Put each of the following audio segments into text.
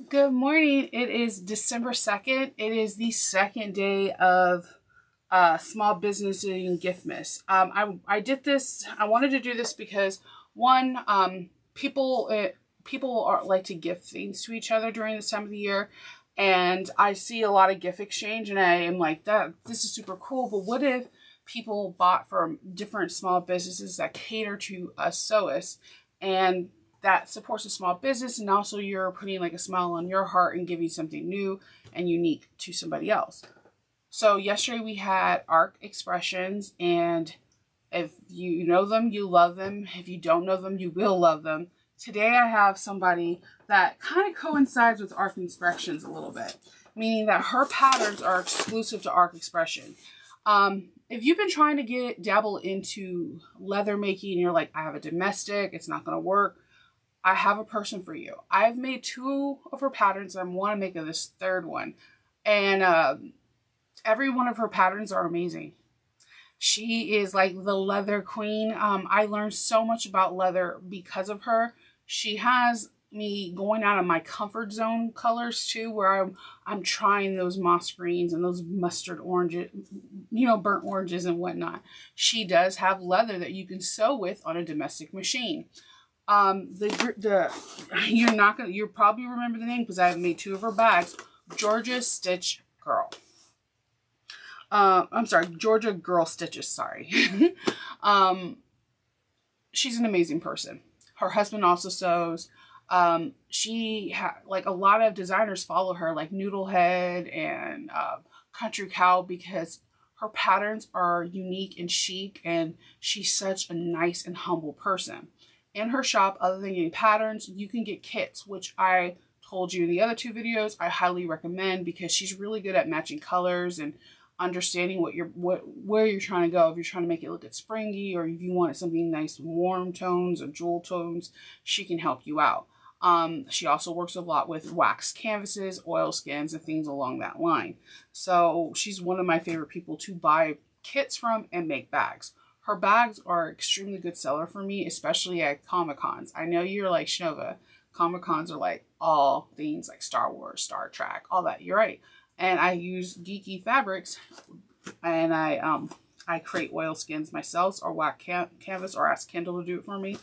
Good morning. It is December 2nd. It is the second day of Small Business and Giftmas. I did this. I wanted to do this because one, people are like to gift things to each other during this time of the year, and I see a lot of gift exchange, and I am like, this is super cool. But what if people bought from different small businesses that cater to us sewists, and that supports a small business, and also you're putting like a smile on your heart and giving something new and unique to somebody else. So yesterday we had Arc Expressions, and if you know them, you love them. If you don't know them, you will love them. Today I have somebody that kind of coincides with Arc Expressions a little bit, meaning that her patterns are exclusive to Arc Expression. If you've been trying to dabble into leather making and you're like, I have a domestic, it's not going to work, I have a person for you. I've made 2 of her patterns and I want to make this 3rd one. And every one of her patterns are amazing. She is like the leather queen. I learned so much about leather because of her. She has me going out of my comfort zone colors too, where I'm trying those moss greens and those mustard oranges, burnt oranges and whatnot. She does have leather that you can sew with on a domestic machine. You'll probably remember the name because I've made 2 of her bags. Georgia Stitch Girl. I'm sorry, Georgia Girl Stitches, sorry. She's an amazing person. Her husband also sews. Like a lot of designers follow her, like Noodlehead and Country Cow, because her patterns are unique and chic, and she's such a nice and humble person. In her shop, other than getting patterns, you can get kits, which I told you in the other 2 videos I highly recommend, because she's really good at matching colors and understanding where you're trying to go. If you're trying to make it look springy, or if you want something nice warm tones or jewel tones, she can help you out. She also works a lot with wax canvases, oilskins, and things along that line. So she's one of my favorite people to buy kits from and make bags. Her bags are extremely good seller for me, especially at Comic-Cons. I know you're like, Shnova, Comic-Cons are like all things like Star Wars, Star Trek, all that. You're right. And I use geeky fabrics, and I create oilskins myself, or wax canvas, or ask Kindle to do it for me.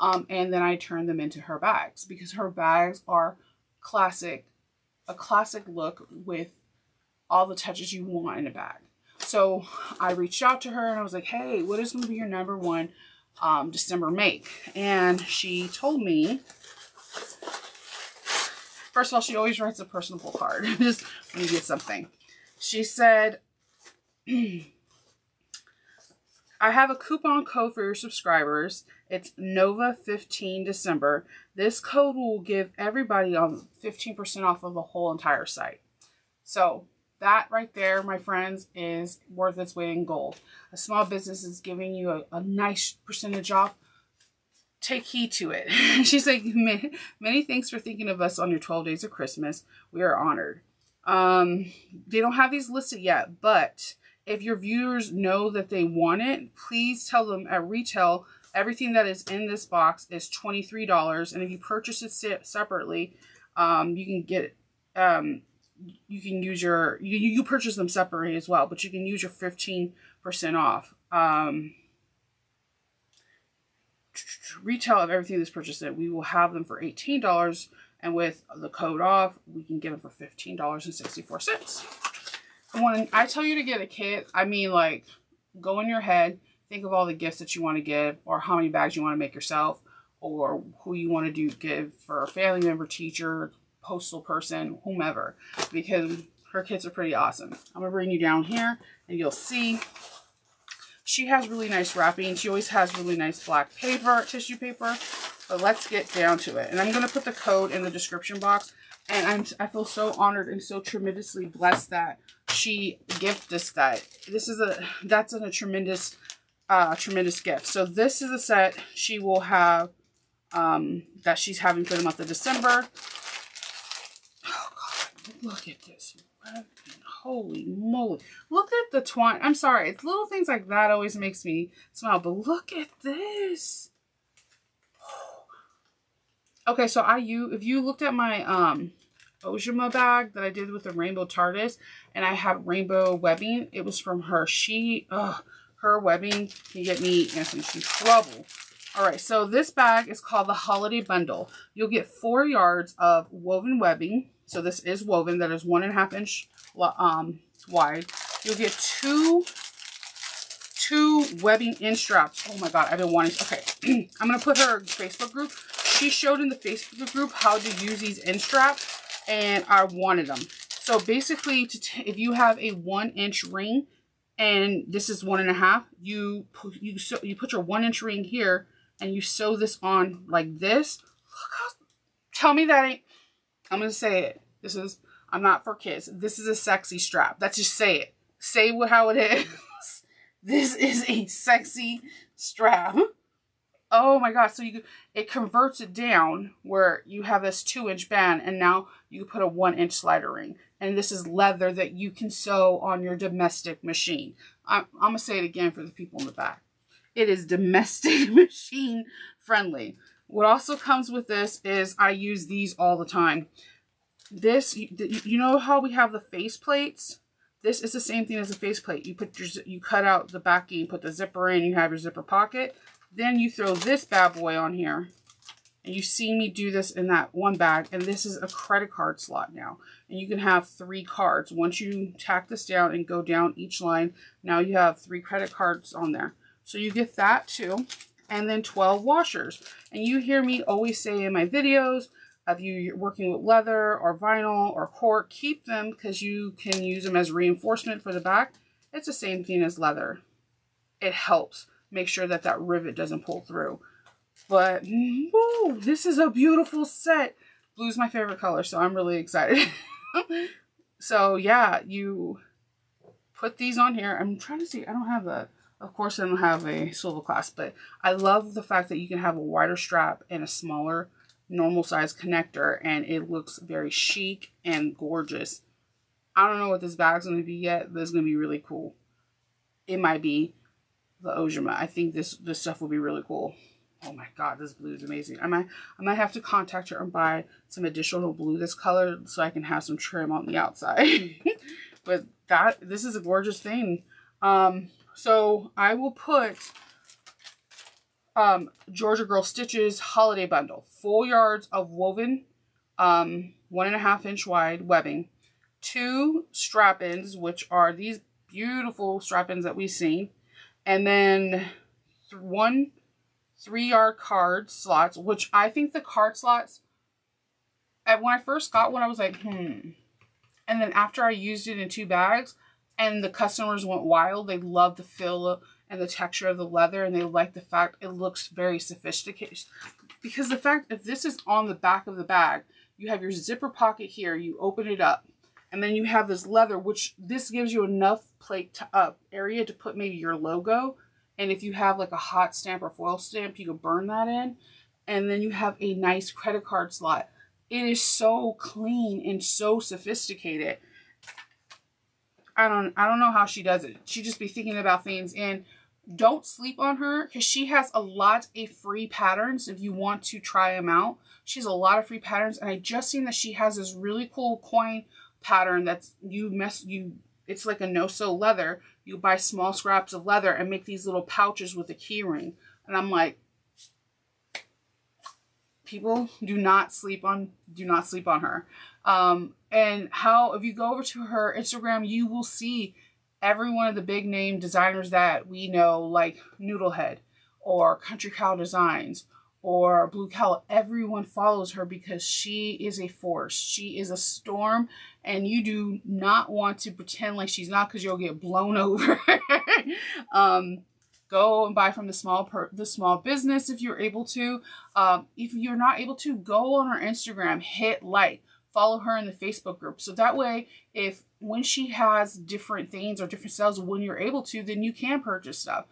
And then I turn them into her bags, because her bags are a classic look with all the touches you want in a bag. So I reached out to her and I was like, hey, what is going to be your #1 December make? And she told me, first of all, she always writes a personable card just when you get something. She said, I have a coupon code for your subscribers. It's Nova15 December. This code will give everybody 15% off of the whole entire site. So that right there, my friends, is worth its weight in gold. A small business is giving you a nice percentage off. Take heed to it. She's like, many thanks for thinking of us on your 12 days of Christmas. We are honored. They don't have these listed yet, but if your viewers know that they want it, please tell them at retail, everything that is in this box is $23. And if you purchase it separately, you can get it. You can use you purchase them separately as well, but you can use your 15% off. Retail of everything that's purchased, we will have them for $18, and with the code off, we can get them for $15.64. And when I tell you to get a kit, I mean, like, go in your head, think of all the gifts that you want to give, or how many bags you want to make yourself, or who you want to give for a family member, teacher, postal person, whomever, because her kits are pretty awesome. I'm gonna bring you down here and you'll see she has really nice wrapping. She always has really nice black paper, tissue paper. But let's get down to it. And I'm gonna put the code in the description box. And I feel so honored and so tremendously blessed that she gifted us that. That's a tremendous gift. So this is a set she will have that she's having for the month of December. Look at this. Holy moly. Look at the twine. I'm sorry. It's little things like that always makes me smile. But look at this. Okay, so if you looked at my Ojima bag that I did with the rainbow TARDIS, and I had rainbow webbing. It was from her. Her webbing can get me in some trouble. All right, so this bag is called the Holiday Bundle. You'll get 4 yards of woven webbing. So this is woven. That is 1.5 inch wide. You'll get two webbing end straps. Oh my God, I've been wanting to. Okay, I'm going to put her Facebook group. She showed in the Facebook group how to use these end straps, and I wanted them. So basically, if you have a 1 inch ring, and this is 1.5, you put your 1 inch ring here, and you sew this on like this. Tell me that ain't, I'm going to say it. I'm not for kids. This is a sexy strap. Let's just say it. Say how it is. This is a sexy strap. Oh my God. So it converts it down where you have this 2 inch band, and now you put a 1 inch slider ring. And this is leather that you can sew on your domestic machine. I'm going to say it again for the people in the back. It is domestic machine friendly. What also comes with this is I use these all the time. This, you know how we have the face plates? This is the same thing as a face plate. You cut out the backing, put the zipper in, you have your zipper pocket. Then you throw this bad boy on here. And you see me do this in that one bag. And this is a credit card slot now. And you can have 3 cards. Once you tack this down and go down each line, now you have 3 credit cards on there. So you get that too. And then 12 washers. And you hear me always say in my videos, if you're working with leather or vinyl or cork, keep them because you can use them as reinforcement for the back. It's the same thing as leather. It helps make sure that that rivet doesn't pull through. But woo, this is a beautiful set. Blue's my favorite color, so I'm really excited. So yeah, you put these on here. I'm trying to see. I don't have a, of course I don't have a swivel clasp, but I love the fact that you can have a wider strap and a smaller normal size connector, and it looks very chic and gorgeous. I don't know what this bag's going to be yet, but it's going to be really cool. It might be the Ojima. I think this stuff will be really cool. Oh my God, this blue is amazing. I might have to contact her and buy some additional blue this color so I can have some trim on the outside. But this is a gorgeous thing. So I will put Georgia Girl Stitches Holiday Bundle. 4 yards of woven 1.5 inch wide webbing. 2 strap-ins, which are these beautiful strap-ins that we've seen. And then 1 3-yard card slots, which I think the card slots, when I first got one, I was like, And then after I used it in 2 bags, and the customers went wild. They loved the feel and the texture of the leather, and they like the fact it looks very sophisticated. Because the fact, if this is on the back of the bag, you have your zipper pocket here, you open it up, and then you have this leather, which this gives you enough area to put maybe your logo. And if you have like a hot stamp or foil stamp, you can burn that in. And then you have a nice credit card slot. It is so clean and so sophisticated. I don't know how she does it. She just be thinking about things. And don't sleep on her because she has a lot of free patterns if you want to try them out. She has a lot of free patterns. And I just seen that she has this really cool coin pattern that's it's like a no-sew leather. You buy small scraps of leather and make these little pouches with a key ring. And I'm like, people, do not sleep on her. And if you go over to her Instagram, you will see every one of the big name designers that we know, like Noodlehead or Country Cow Designs or Blue Cow. Everyone follows her because she is a force. She is a storm, and you do not want to pretend like she's not, because you'll get blown over. Go and buy from the small business if you're able to. If you're not able to, go on her Instagram, hit like, follow her in the Facebook group. So that way, when she has different things or different sales, when you're able to, then you can purchase stuff.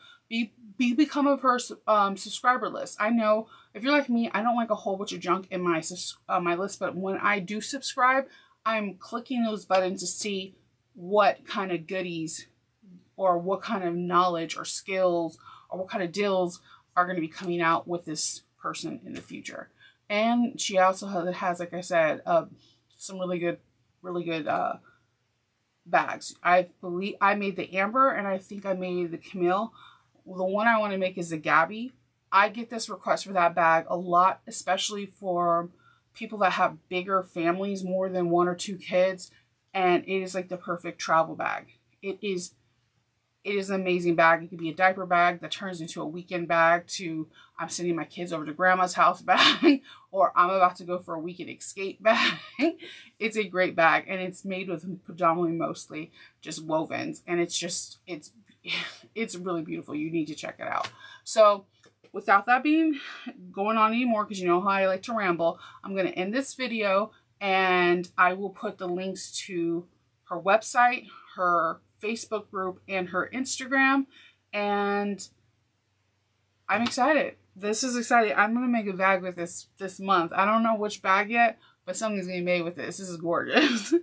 Become of her subscriber list. I know if you're like me, I don't like a whole bunch of junk in my list, but when I do subscribe, I'm clicking those buttons to see what kind of goodies or what kind of knowledge or skills or what kind of deals are going to be coming out with this person in the future. And she also has, like I said, some really good bags. I believe I made the amber, and I think I made the camille. The one I want to make is the Gabby. I get this request for that bag a lot, especially for people that have bigger families, more than 1 or 2 kids, and it is like the perfect travel bag. It is an amazing bag. It could be a diaper bag that turns into a weekend bag to I'm sending my kids over to grandma's house bag, or I'm about to go for a weekend escape bag. It's a great bag, and it's made with predominantly mostly just wovens, and it's really beautiful. You need to check it out. So without that being going on anymore, because you know how I like to ramble, I'm going to end this video, and I will put the links to her website, her Facebook group, and her Instagram. And I'm excited. This is exciting. I'm going to make a bag with this month. I don't know which bag yet, but something's going to be made with this. This is gorgeous.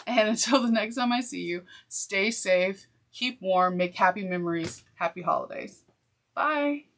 And until the next time I see you, stay safe, keep warm, make happy memories, happy holidays. Bye.